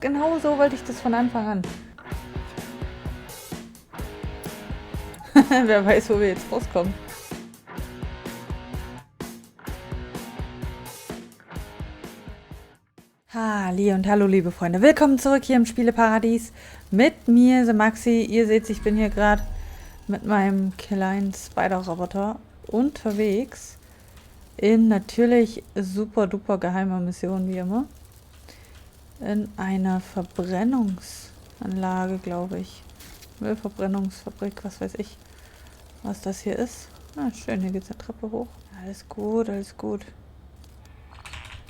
Genau so wollte ich das von Anfang an. Wer weiß, wo wir jetzt rauskommen. Halli und hallo, liebe Freunde. Willkommen zurück hier im Spieleparadies mit mir, Semaxi. Ihr seht, ich bin hier gerade mit meinem kleinen Spider-Roboter unterwegs in natürlich super duper geheimer Mission, wie immer. In einer Verbrennungsanlage, glaube ich. Müllverbrennungsfabrik, was weiß ich, was das hier ist. Ah, schön, hier geht's eine Treppe hoch. Alles gut, alles gut.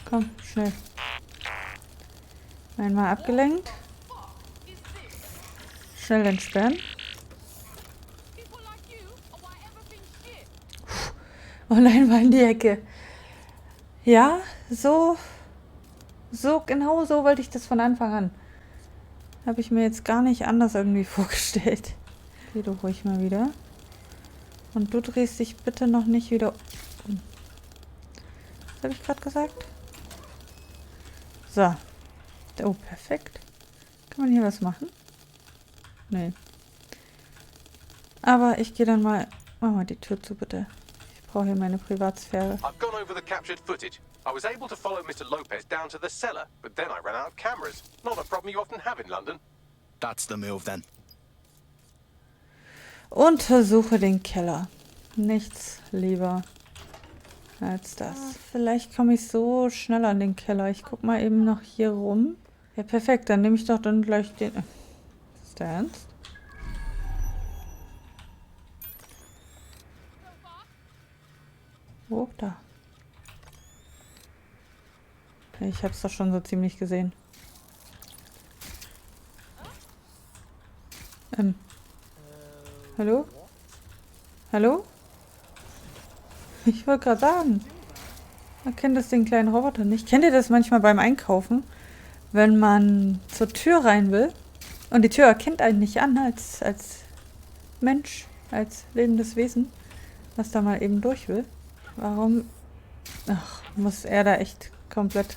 Komm, schnell. Einmal abgelenkt. Schnell entsperren. Oh nein, war in die Ecke. Ja, so genau so wollte ich das von Anfang an. Habe ich mir jetzt gar nicht anders irgendwie vorgestellt. Geh du ruhig mal wieder. Und du drehst dich bitte noch nicht wieder um. Was habe ich gerade gesagt? So. Oh, perfekt. Kann man hier was machen? Nee. Aber ich gehe dann mal... Mach mal die Tür zu, bitte. Ich brauche hier meine Privatsphäre. I've gone over the captured footage. I was able to follow Mr. Lopez down to the cellar, but then I ran out of cameras. Not a problem you often have in London. That's the move then. Untersuche den Keller. Nichts lieber als das. Vielleicht komme ich so schnell an den Keller. Ich guck mal eben noch hier rum. Ja, perfekt. Dann nehme ich doch dann gleich den... Ist der Ernst? Oh, da. Ich hab's doch schon so ziemlich gesehen. Hallo? Hallo? Ich wollte gerade sagen. Man kennt das den kleinen Roboter nicht. Kennt ihr das manchmal beim Einkaufen? Wenn man zur Tür rein will und die Tür erkennt einen nicht an als Mensch, als lebendes Wesen, was da mal eben durch will. Warum muss er da echt komplett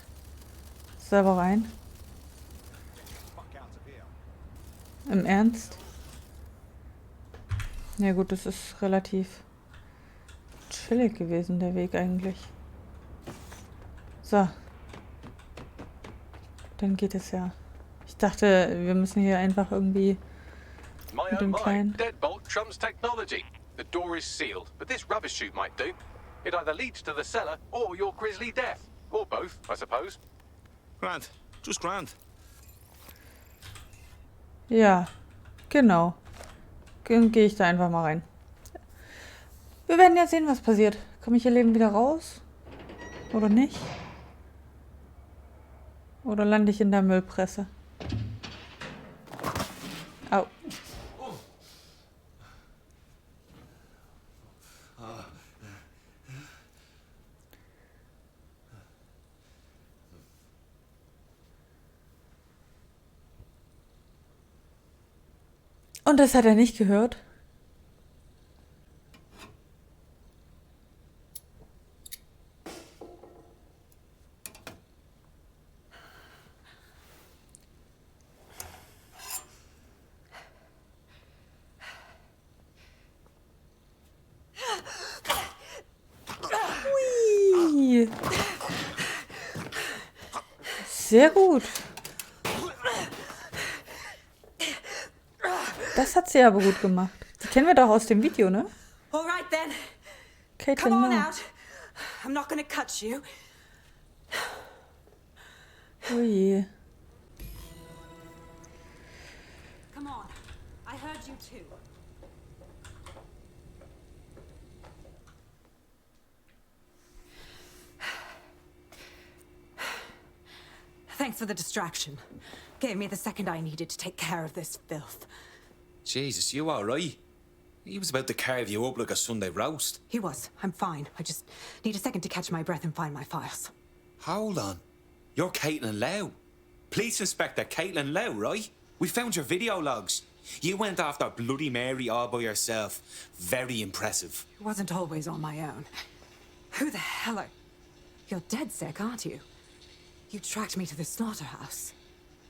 selber rein? Im Ernst? Ja gut, das ist relativ chillig gewesen, der Weg eigentlich. So. Dann geht es ja. Ich dachte, wir müssen hier einfach irgendwie mit dem kleinen... Deadbolt trumps technology. The door is sealed, but this rubbish chute might do. It either leads to the cellar or your grisly death. Or both, I suppose. Grand. Just grand. Ja, genau. Dann gehe ich da einfach mal rein. Wir werden ja sehen, was passiert. Komme ich hier lebend wieder raus? Oder nicht? Oder lande ich in der Müllpresse? Au. Und das hat er nicht gehört? Hui. Sehr gut. Das hat sie aber gut gemacht. Die kennen wir doch aus dem Video, ne? All right then. Caitlin, Come on no. out. I'm not gonna cut you. Oh je. Come on. I heard you too. Thanks for the distraction. Gave me the second I needed to take care of this filth. Jesus, you alright? He was about to carve you up like a Sunday roast. He was. I'm fine. I just need a second to catch my breath and find my files. Hold on. You're Caitlin Lau. Police Inspector Caitlin Lau, right? We found your video logs. You went after Bloody Mary all by yourself. Very impressive. It wasn't always on my own. Who the hell are... You're dead sick, aren't you? You tracked me to the slaughterhouse.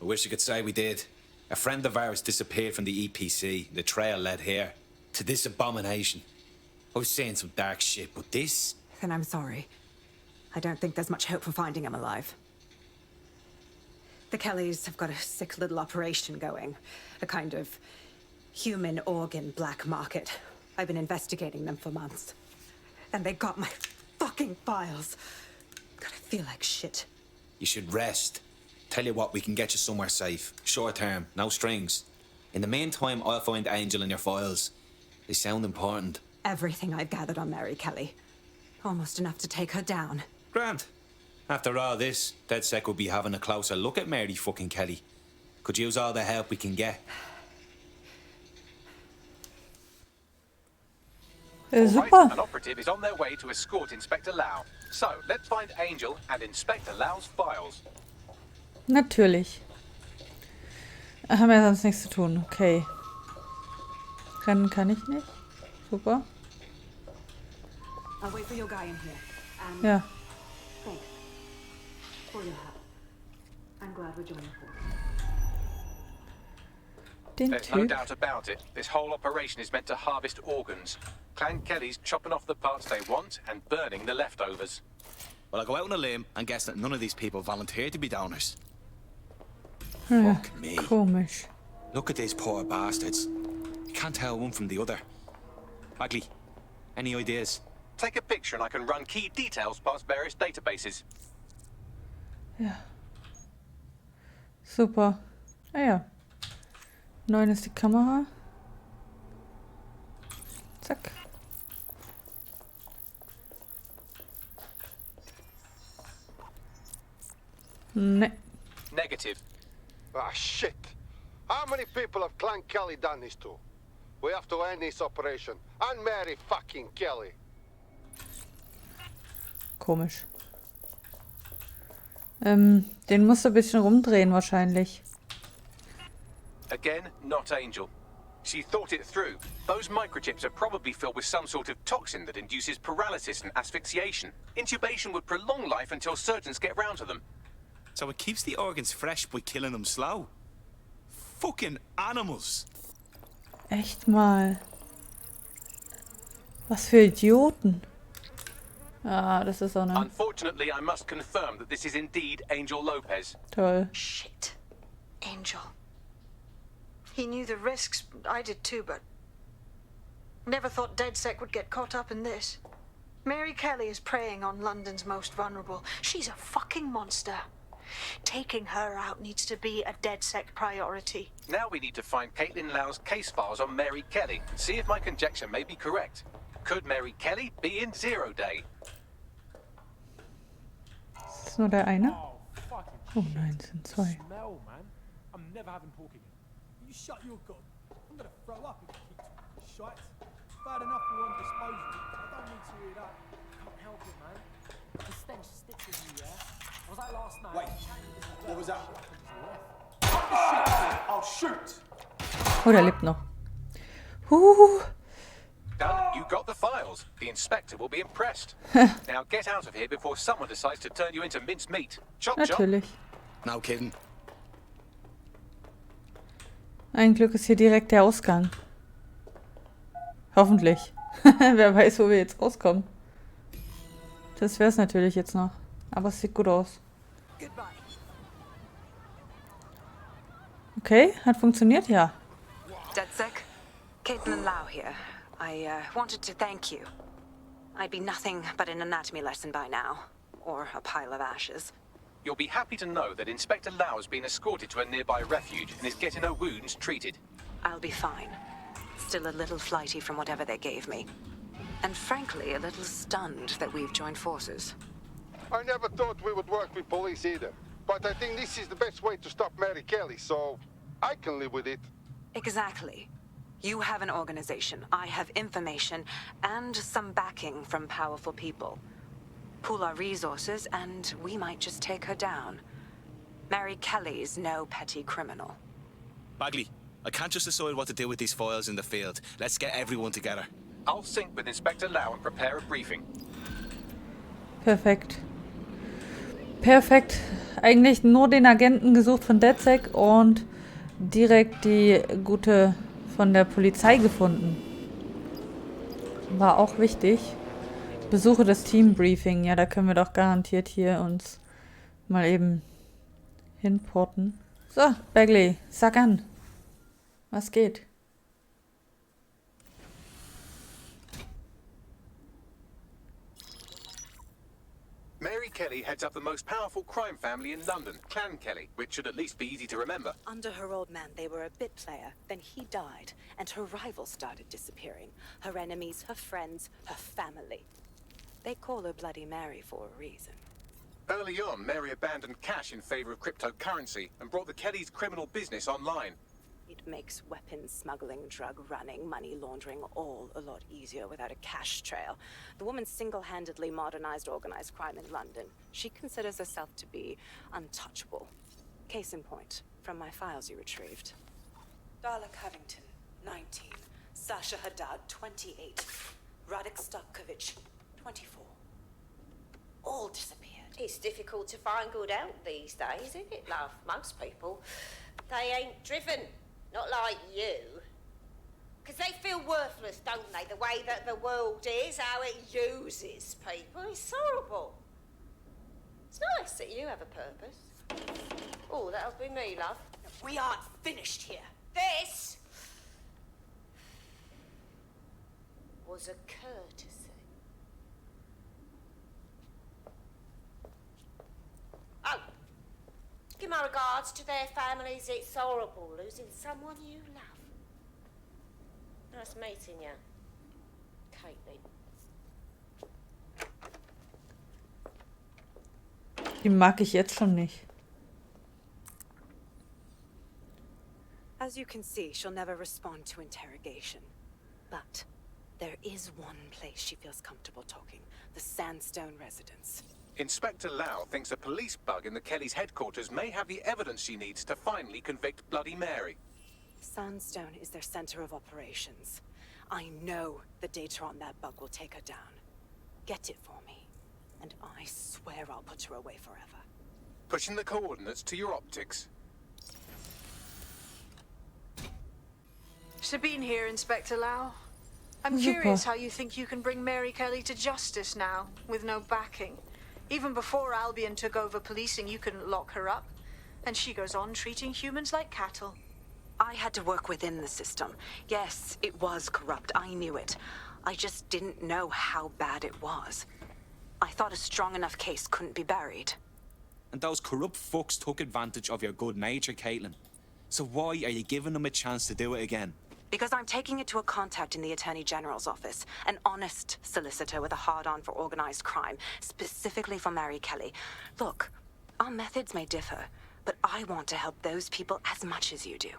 I wish I could say we did. A friend of ours disappeared from the EPC. The trail led here. To this abomination. I was saying some dark shit, but this... Then I'm sorry. I don't think there's much hope for finding him alive. The Kelleys have got a sick little operation going. A kind of human organ black market. I've been investigating them for months. And they got my fucking files. God, I feel like shit. You should rest. Tell you what, we can get you somewhere safe. Short term, no strings. In the meantime, I'll find Angel in your files. They sound important. Everything I've gathered on Mary Kelley. Almost enough to take her down. Grant. After all this, DedSec will be having a closer look at Mary fucking Kelley. Could use all the help we can get. All Super. right, an operative is on their way to escort Inspector Lau. So, let's find Angel and Inspector Lau's files. Natürlich. Haben wir sonst nichts zu tun. Okay. Rennen kann ich nicht. Super. I'll wait for your guy in here. And Ja. thanks for your help. I'm glad we're joining forces. Den There's no Typ. doubt about it. This whole operation is meant to harvest organs. Clan Kelly's chopping off the parts they want and burning the leftovers. Well, I'll go out on a limb and guess that none of these people volunteered to be donors. Ja, Fuck me. komisch. Look at these poor bastards. You can't tell one from the other. Bagley, any ideas? Take a picture and I can run key details past various databases. Ja. Super. Ah ja. 9 ist die Kamera. Zack. Ne. Negative. Ah, shit. How many people have Clan Kelly done this to? We have to end this operation. And Mary fucking Kelley. Komisch. Den musst du ein bisschen rumdrehen wahrscheinlich. Again, not Angel. She thought it through. Those microchips are probably filled with some sort of toxin that induces paralysis and asphyxiation. Intubation would prolong life until surgeons get round to them. So it keeps the organs fresh by killing them slow. Fucking animals. Echt mal. Was für Idioten. Ah, das ist auch ne. Unfortunately, I must confirm that this is indeed Angel Lopez. Toll. Shit. Angel. He knew the risks. I did too, but... Never thought DedSec would get caught up in this. Mary Kelley is preying on London's most vulnerable. She's a fucking monster. Taking her out needs to be a DedSec priority. Now we need to find Caitlin Lau's case files on Mary Kelley and see if my conjecture may be correct. Could Mary Kelley be in Zero Day? Ist das nur der eine? Oh, fucking Oh nein, es sind zwei. smell, man. I'm never having pork again. You shut your god. I'm gonna throw up if you keep talking shite. Bad enough we're on disposal. I don't need to hear that. Can't help it, man. The stench sticks with you, yeah? Was that last night? Wait, what was that? Shit, I'll shoot! Oh, der lebt noch. Done. You got the files. The inspector will be impressed. Now get out of here before someone decides to turn you into minced meat. Chop chop. Natürlich. No kidding. Ein Glück ist hier direkt der Ausgang. Hoffentlich. Wer weiß, wo wir jetzt rauskommen. Das wäre es natürlich jetzt noch. Aber es sieht gut aus. Goodbye. Okay, hat funktioniert, ja. DedSec, Caitlin Lau here. I wanted to thank you. I'd be nothing but an anatomy lesson by now. Or a pile of ashes. You'll be happy to know that Inspector Lau has been escorted to a nearby refuge and is getting her wounds treated. I'll be fine. Still a little flighty from whatever they gave me. And frankly, a little stunned that we've joined forces. I never thought we would work with police either. But I think this is the best way to stop Mary Kelley, so I can live with it. Exactly. You have an organization, I have information, and some backing from powerful people. Pool our resources, and we might just take her down. Mary Kelley's no petty criminal. Bagley, I can't just decide what to do with these files in the field. Let's get everyone together. I'll sync with Inspector Lau and prepare a briefing. Perfekt. Perfekt. Eigentlich nur den Agenten gesucht von DedSec und direkt die gute von der Polizei gefunden. War auch wichtig. Besuche das Teambriefing. Ja, da können wir doch garantiert hier uns mal eben hinporten. So, Bagley, sag an. Was geht? Mary Kelley heads up the most powerful crime family in London, Clan Kelley, which should at least be easy to remember. Under her old man, they were a bit player. Then he died, and her rivals started disappearing. Her enemies, her friends, her family. They call her Bloody Mary for a reason. Early on, Mary abandoned cash in favor of cryptocurrency and brought the Kelley's criminal business online. It makes weapons smuggling, drug running, money laundering all a lot easier without a cash trail. The woman single-handedly modernized organized crime in London. She considers herself to be untouchable. Case in point, from my files you retrieved. Darla Covington, 19. Sasha Haddad, 28. Radek Stokovich, 24. All disappeared. It's difficult to find good help these days, isn't it, love? Most people, they ain't driven. Not like you. Because they feel worthless, don't they? The way that the world is, how it uses people. It's horrible. It's nice that you have a purpose. Oh, that'll be me, love. We aren't finished here. This was a courtesy. Oh, give my regards to their families. It's horrible losing someone you love. Nice meeting you, Caitlin. Die mag ich jetzt schon nicht. As you can see, she'll never respond to interrogation. But there is one place she feels comfortable talking. The Sandstone residence. Inspector Lau thinks a police bug in the Kelley's headquarters may have the evidence she needs to finally convict Bloody Mary. Sandstone is their center of operations. I know the data on that bug will take her down. Get it for me, and I swear I'll put her away forever. Pushing the coordinates to your optics. Sabine here, Inspector Lau. I'm Super. curious how you think you can bring Mary Kelley to justice now, with no backing. Even before Albion took over policing, you couldn't lock her up. And she goes on treating humans like cattle. I had to work within the system. Yes, it was corrupt. I knew it. I just didn't know how bad it was. I thought a strong enough case couldn't be buried. And those corrupt fucks took advantage of your good nature, Caitlin. So why are you giving them a chance to do it again? Because I'm taking it to a contact in the Attorney General's office, an honest solicitor with a hard-on for organized crime, specifically for Mary Kelley. Look, our methods may differ, but I want to help those people as much as you do.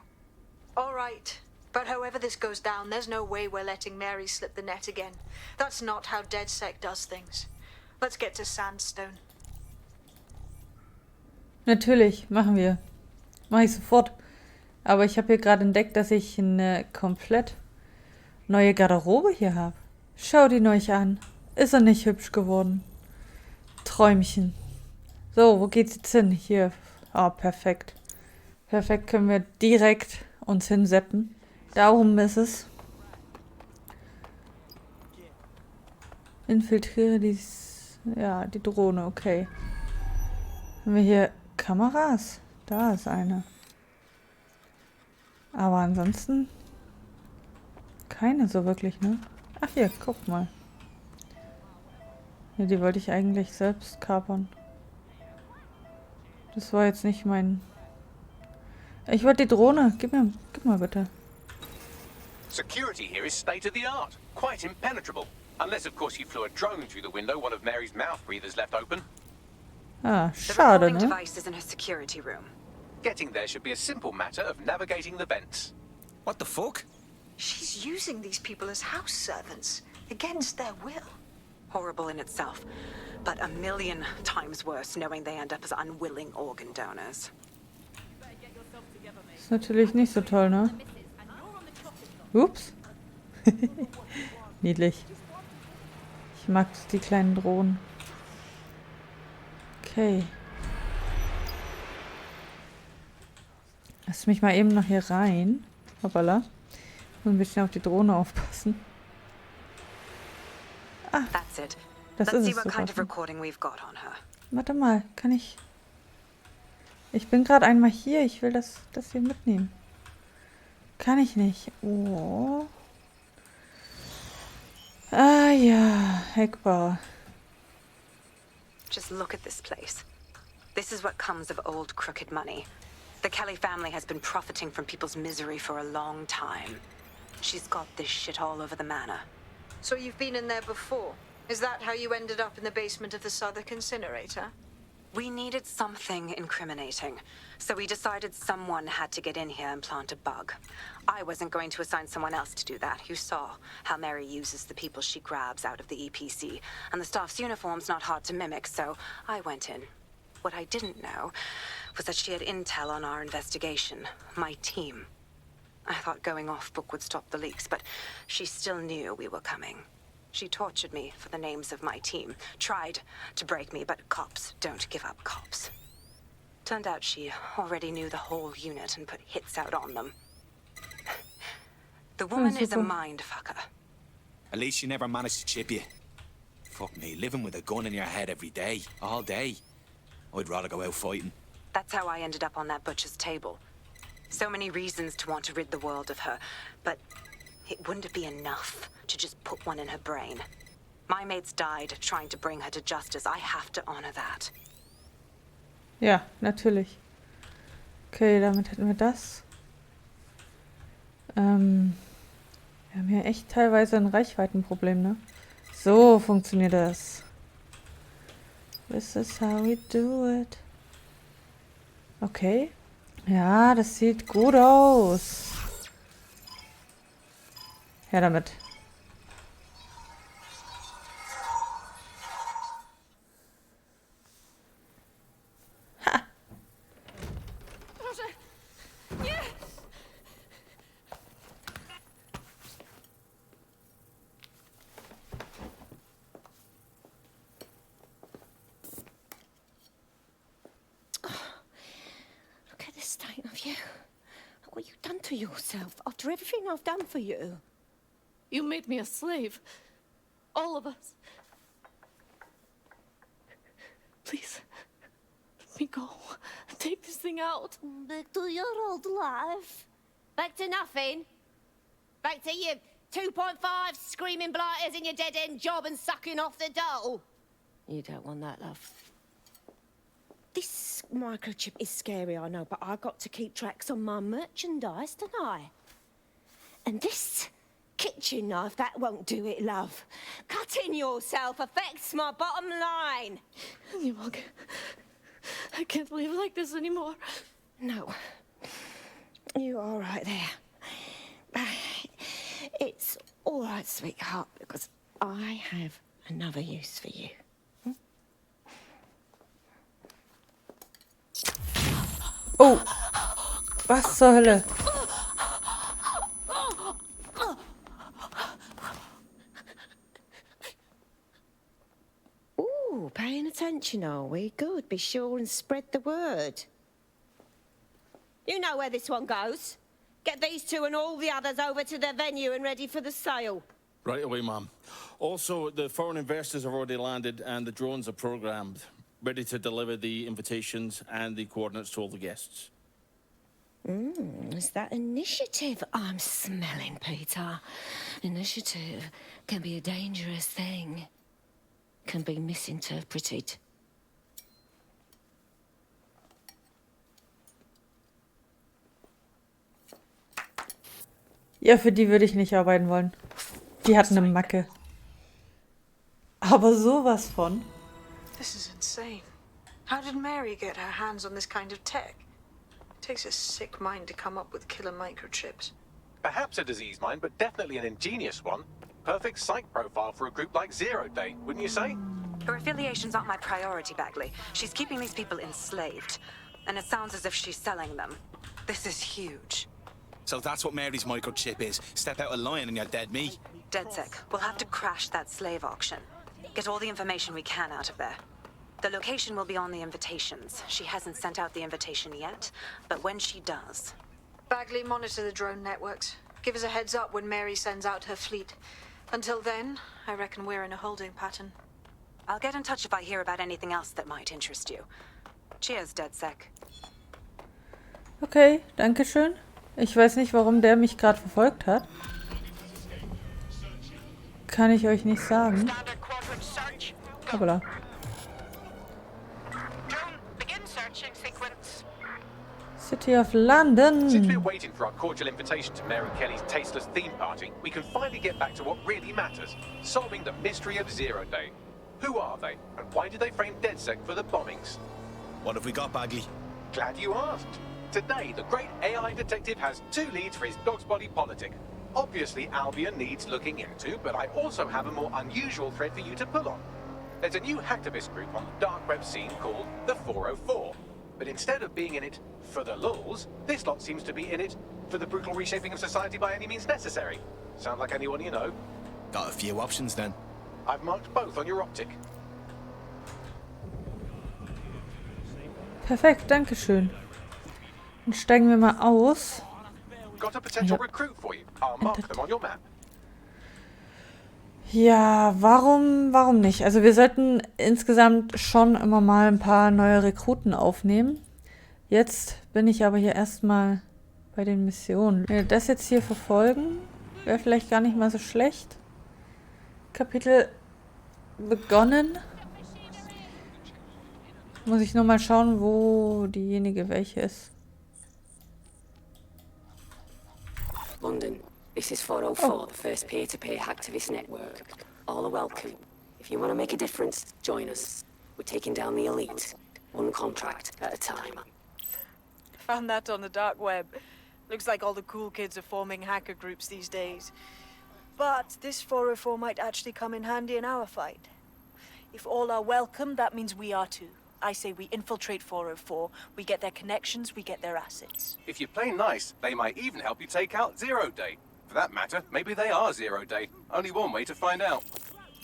All right. But however this goes down, there's no way we're letting Mary slip the net again. That's not how DedSec does things. Let's get to Sandstone. Natürlich, machen wir. Mach ich sofort. Aber ich habe hier gerade entdeckt, dass ich eine komplett neue Garderobe hier habe. Schau die euch an. Ist er nicht hübsch geworden? Träumchen. So, wo geht's jetzt hin? Hier. Ah, perfekt. Perfekt, können wir direkt uns hinseppen. Darum ist es. Infiltriere die Drohne, okay. Haben wir hier Kameras? Da ist eine. Aber ansonsten keine so wirklich, ne? Ach hier, guck mal. Ja, die wollte ich eigentlich selbst kapern. Das war jetzt nicht mein... Ich wollte die Drohne. Gib mal bitte. Security here is state of the art. Quite impenetrable. Unless, of course, you flew a drone through the window one of Mary's mouth breathers left open. Ah, The schade, recording ne? device is in her security room. Getting there should be a simple matter of navigating the vents. What the fuck? She's using these people as house servants, against their will. Horrible in itself, but a million times worse knowing they end up as unwilling organ donors. Ist natürlich nicht so toll, ne? Ups. Niedlich. Ich mag die kleinen Drohnen. Okay. Lass mich mal eben noch hier rein. Hoppala. Muss ein bisschen auf die Drohne aufpassen. Ah, That's it. das Let's ist see es what sogar kind of schon. recording we've got on her. Warte mal, kann ich... Ich bin gerade einmal hier. Ich will das hier mitnehmen. Kann ich nicht. Oh. Ah ja, Heckbar. Just look at this place. This is what comes of old crooked money. The Kelley family has been profiting from people's misery for a long time. She's got this shit all over the manor. So you've been in there before? Is that how you ended up in the basement of the Southwark incinerator? We needed something incriminating, so we decided someone had to get in here and plant a bug. I wasn't going to assign someone else to do that. You saw how Mary uses the people she grabs out of the EPC, and the staff's uniform's not hard to mimic, so I went in. What I didn't know was that she had intel on our investigation, my team. I thought going off-book would stop the leaks, but she still knew we were coming. She tortured me for the names of my team, tried to break me, but cops don't give up cops. Turned out she already knew the whole unit and put hits out on them. The woman is a mind fucker. At least she never managed to chip you. Fuck me, living with a gun in your head every day, all day. I'd rather go out fighting. That's how I ended up on that butcher's table. So many reasons to want to rid the world of her, but it wouldn't be enough to just put one in her brain. My mates died trying to bring her to justice. I have to honor that. Ja, natürlich. Okay, damit hätten wir das. Wir haben hier echt teilweise ein Reichweitenproblem, ne? So funktioniert das. This is how we do it. Okay. Ja, das sieht gut aus. Her damit. Ha! Look at the state of you. Look what you've done to yourself after everything I've done for you. You made me a slave. All of us. Please, let me go. Take this thing out. Back to your old life. Back to nothing. Back to you 2.5 screaming blighters in your dead-end job and sucking off the dole. You don't want that, love. This microchip is scary, I know, but I got to keep tracks on my merchandise, don't I? And this kitchen knife, that won't do it, love. Cutting yourself affects my bottom line. I can't live like this anymore. No. You're all right there. It's all right, sweetheart, because I have another use for you. Oh! Was zur Hölle? Ooh, paying attention, are we? Good. Be sure and spread the word. You know where this one goes. Get these two and all the others over to their venue and ready for the sale. Right away, Mum. Also, the foreign investors have already landed and the drones are programmed, ready to deliver the invitations and the coordinates to all the guests. It's that initiative I'm smelling, Peter. Initiative can be a dangerous thing. Can be misinterpreted. Ja, für die würde ich nicht arbeiten wollen. Die hat eine Macke. Aber sowas von. This is insane. How did Mary get her hands on this kind of tech? It takes a sick mind to come up with killer microchips. Perhaps a disease mind, but definitely an ingenious one. Perfect psych profile for a group like Zero Day, wouldn't you say? Her affiliations aren't my priority, Bagley. She's keeping these people enslaved. And it sounds as if she's selling them. This is huge. So that's what Mary's microchip is. Step out of line and you're dead meat. Dead sick. We'll have to crash that slave auction. Get all the information we can out of there. The location will be on the invitations. She hasn't sent out the invitation yet, but when she does, Bagley, monitor the drone networks. Give us a heads up when Mary sends out her fleet. Until then, I reckon we're in a holding pattern. I'll get in touch if I hear about anything else that might interest you. Cheers, DedSec. Okay, danke schön. Ich weiß nicht, warum der mich gerade verfolgt hat. Kann ich euch nicht sagen. Hoppala. City of London. Since we're waiting for our cordial invitation to Mary Kelley's tasteless theme party, we can finally get back to what really matters, solving the mystery of Zero Day. Who are they, and why did they frame DedSec for the bombings? What have we got, Bagley? Glad you asked. Today, the great AI detective has 2 leads for his dog's body politic. Obviously, Albion needs looking into, but I also have a more unusual thread for you to pull on. There's a new hacktivist group on the dark web scene called the 404. But instead of being in it for the lulz, this lot seems to be in it for the brutal reshaping of society by any means necessary. Sound like anyone you know? Got a few options then. I've marked both on your optic. Perfekt, danke schön. Dann steigen wir mal aus. Got a potential recruit for you. I'll mark them on your map. Ja, warum nicht? Also wir sollten insgesamt schon immer mal ein paar neue Rekruten aufnehmen. Jetzt bin ich aber hier erstmal bei den Missionen. Wenn wir das jetzt hier verfolgen, wäre vielleicht gar nicht mal so schlecht. Kapitel begonnen. Muss ich nur mal schauen, wo diejenige welche ist. London. This is 404, the first peer-to-peer hacktivist network. All are welcome. If you want to make a difference, join us. We're taking down the elite, one contract at a time. Found that on the dark web. Looks like all the cool kids are forming hacker groups these days. But this 404 might actually come in handy in our fight. If all are welcome, that means we are too. I say we infiltrate 404, we get their connections, we get their assets. If you play nice, they might even help you take out Zero Day. For that matter, maybe they are Zero Day. Only one way to find out.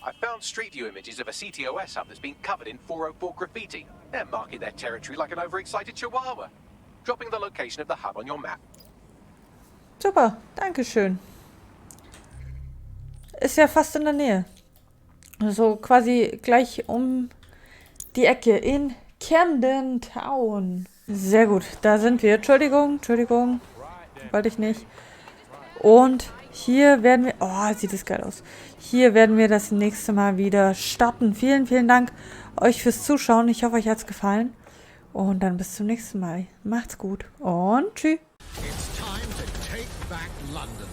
I found Street View images of a CTOS hub that's been covered in 404 graffiti. They're marking their territory like an overexcited chihuahua. Dropping the location of the hub on your map. Super, danke schön. Ist ja fast in der Nähe. Also quasi gleich um die Ecke in Camden Town. Sehr gut, da sind wir. Entschuldigung. Wollte ich nicht. Und hier werden wir... Oh, sieht das geil aus. Hier werden wir das nächste Mal wieder starten. Vielen, vielen Dank euch fürs Zuschauen. Ich hoffe, euch hat es gefallen. Und dann bis zum nächsten Mal. Macht's gut und tschüss. It's time to take back London.